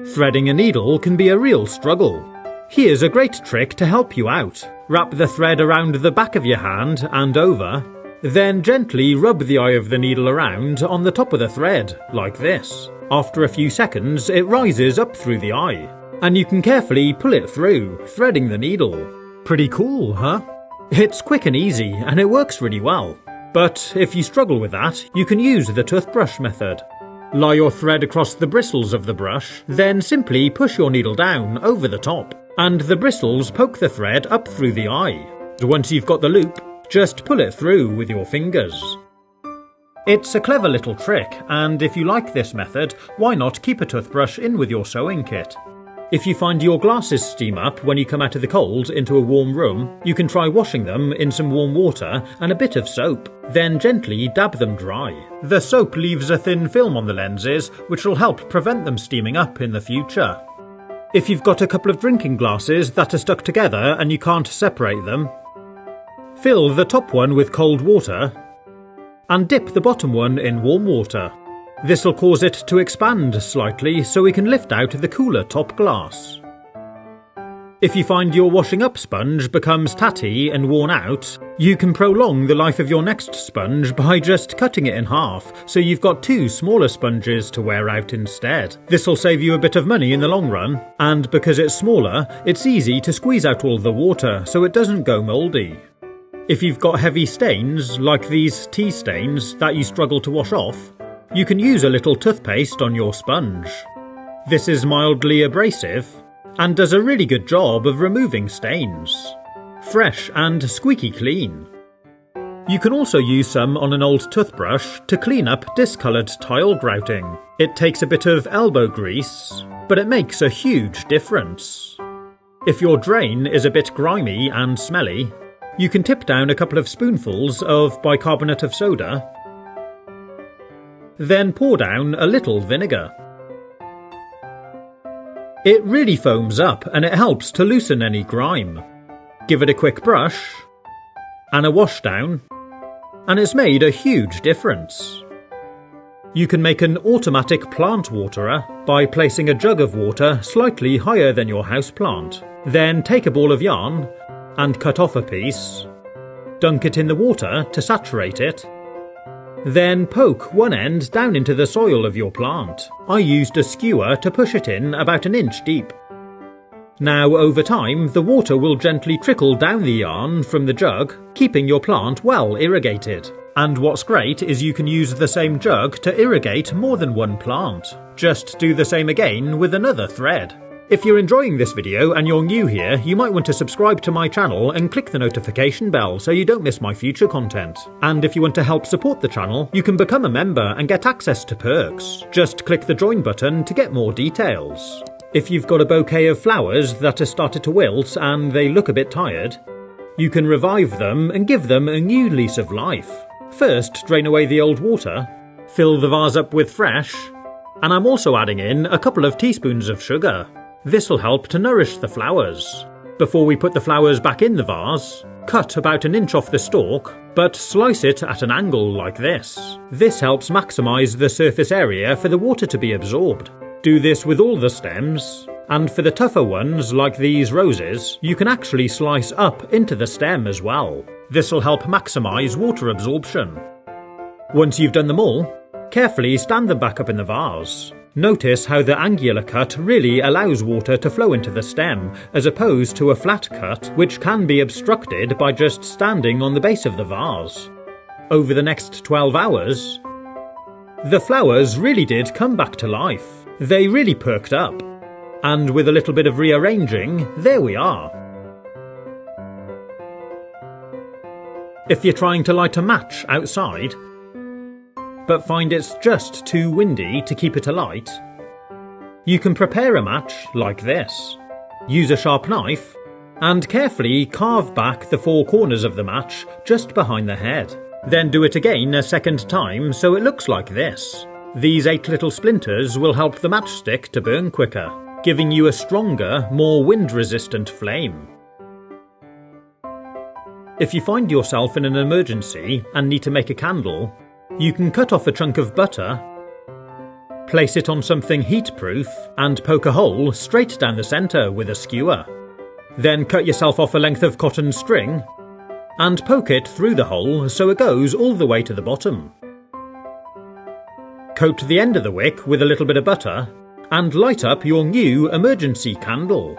Threading a needle can be a real struggle. Here's a great trick to help you out. Wrap the thread around the back of your hand and over, then gently rub the eye of the needle around on the top of the thread, like this. After a few seconds, it rises up through the eye, and you can carefully pull it through, threading the needle. Pretty cool, huh? It's quick and easy, and it works really well. But if you struggle with that, you can use the toothbrush method. Lie your thread across the bristles of the brush, then simply push your needle down over the top, and the bristles poke the thread up through the eye. Once you've got the loop, just pull it through with your fingers. It's a clever little trick, and if you like this method, why not keep a toothbrush in with your sewing kit? If you find your glasses steam up when you come out of the cold into a warm room, you can try washing them in some warm water and a bit of soap, then gently dab them dry. The soap leaves a thin film on the lenses, which will help prevent them steaming up in the future. If you've got a couple of drinking glasses that are stuck together and you can't separate them, fill the top one with cold water and dip the bottom one in warm water. This will cause it to expand slightly so we can lift out the cooler top glass. If you find your washing up sponge becomes tatty and worn out, you can prolong the life of your next sponge by just cutting it in half, so you've got two smaller sponges to wear out instead. This will save you a bit of money in the long run, and because it's smaller, it's easy to squeeze out all the water so it doesn't go mouldy. If you've got heavy stains, like these tea stains that you struggle to wash off, you can use a little toothpaste on your sponge. This is mildly abrasive and does a really good job of removing stains. Fresh and squeaky clean. You can also use some on an old toothbrush to clean up discoloured tile grouting. It takes a bit of elbow grease, but it makes a huge difference. If your drain is a bit grimy and smelly, you can tip down a couple of spoonfuls of bicarbonate of soda, then pour down a little vinegar. It really foams up and it helps to loosen any grime. Give it a quick brush and a wash down, and it's made a huge difference. You can make an automatic plant waterer by placing a jug of water slightly higher than your houseplant. Then take a ball of yarn and cut off a piece, dunk it in the water to saturate it, then poke one end down into the soil of your plant. I used a skewer to push it in about an inch deep. Now over time, the water will gently trickle down the yarn from the jug, keeping your plant well irrigated. And what's great is you can use the same jug to irrigate more than one plant. Just do the same again with another thread. If you're enjoying this video and you're new here, you might want to subscribe to my channel and click the notification bell so you don't miss my future content. And if you want to help support the channel, you can become a member and get access to perks. Just click the join button to get more details. If you've got a bouquet of flowers that have started to wilt and they look a bit tired, you can revive them and give them a new lease of life. First, drain away the old water, fill the vase up with fresh, and I'm also adding in a couple of teaspoons of sugar. This will help to nourish the flowers. Before we put the flowers back in the vase, cut about an inch off the stalk, but slice it at an angle like this. This helps maximise the surface area for the water to be absorbed. Do this with all the stems, and for the tougher ones like these roses, you can actually slice up into the stem as well. This will help maximise water absorption. Once you've done them all, carefully stand them back up in the vase. Notice how the angular cut really allows water to flow into the stem, as opposed to a flat cut, which can be obstructed by just standing on the base of the vase. Over the next 12 hours, the flowers really did come back to life. They really perked up. And with a little bit of rearranging, there we are. If you're trying to light a match outside, but find it's just too windy to keep it alight, you can prepare a match like this. Use a sharp knife and carefully carve back the four corners of the match just behind the head. Then do it again a second time so it looks like this. These 8 little splinters will help the matchstick to burn quicker, giving you a stronger, more wind-resistant flame. If you find yourself in an emergency and need to make a candle, you can cut off a chunk of butter, Place it on something heat-proof and poke a hole straight down the centre with a skewer. Then cut yourself off a length of cotton string and poke it through the hole so it goes all the way to the bottom. Coat the end of the wick with a little bit of butter and light up your new emergency candle.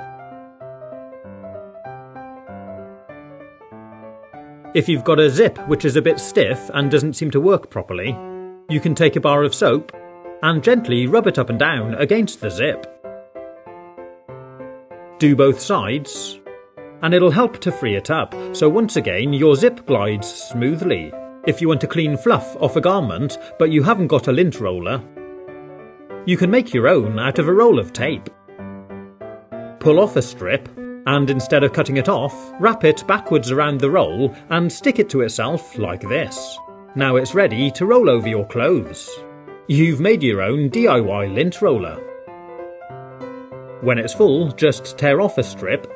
If you've got a zip which is a bit stiff and doesn't seem to work properly, you can take a bar of soap and gently rub it up and down against the zip. Do both sides, and it'll help to free it up, so once again your zip glides smoothly. If you want to clean fluff off a garment but you haven't got a lint roller, you can make your own out of a roll of tape. Pull off a strip, and instead of cutting it off, wrap it backwards around the roll and stick it to itself like this. Now it's ready to roll over your clothes. You've made your own DIY lint roller. When it's full, just tear off a strip,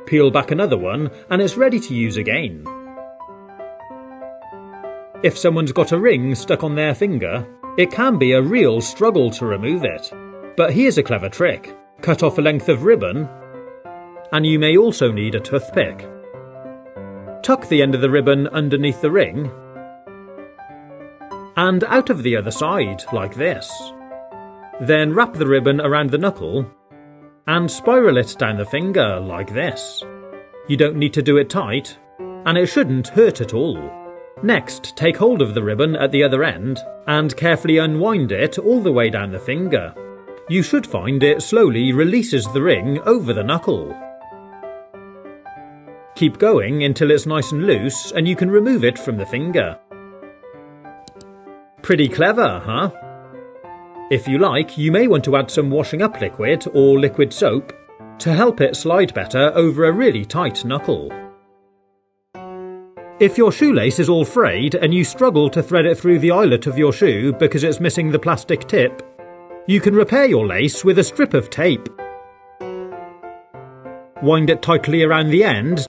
peel back another one, and it's ready to use again. If someone's got a ring stuck on their finger, it can be a real struggle to remove it. But here's a clever trick. Cut off a length of ribbon, and you may also need a toothpick. Tuck the end of the ribbon underneath the ring, and out of the other side, like this. Then wrap the ribbon around the knuckle, and spiral it down the finger, like this. You don't need to do it tight, and it shouldn't hurt at all. Next, take hold of the ribbon at the other end, and carefully unwind it all the way down the finger. You should find it slowly releases the ring over the knuckle. Keep going until it's nice and loose and you can remove it from the finger. Pretty clever, huh? If you like, you may want to add some washing up liquid or liquid soap to help it slide better over a really tight knuckle. If your shoelace is all frayed and you struggle to thread it through the eyelet of your shoe because it's missing the plastic tip, you can repair your lace with a strip of tape. Wind it tightly around the end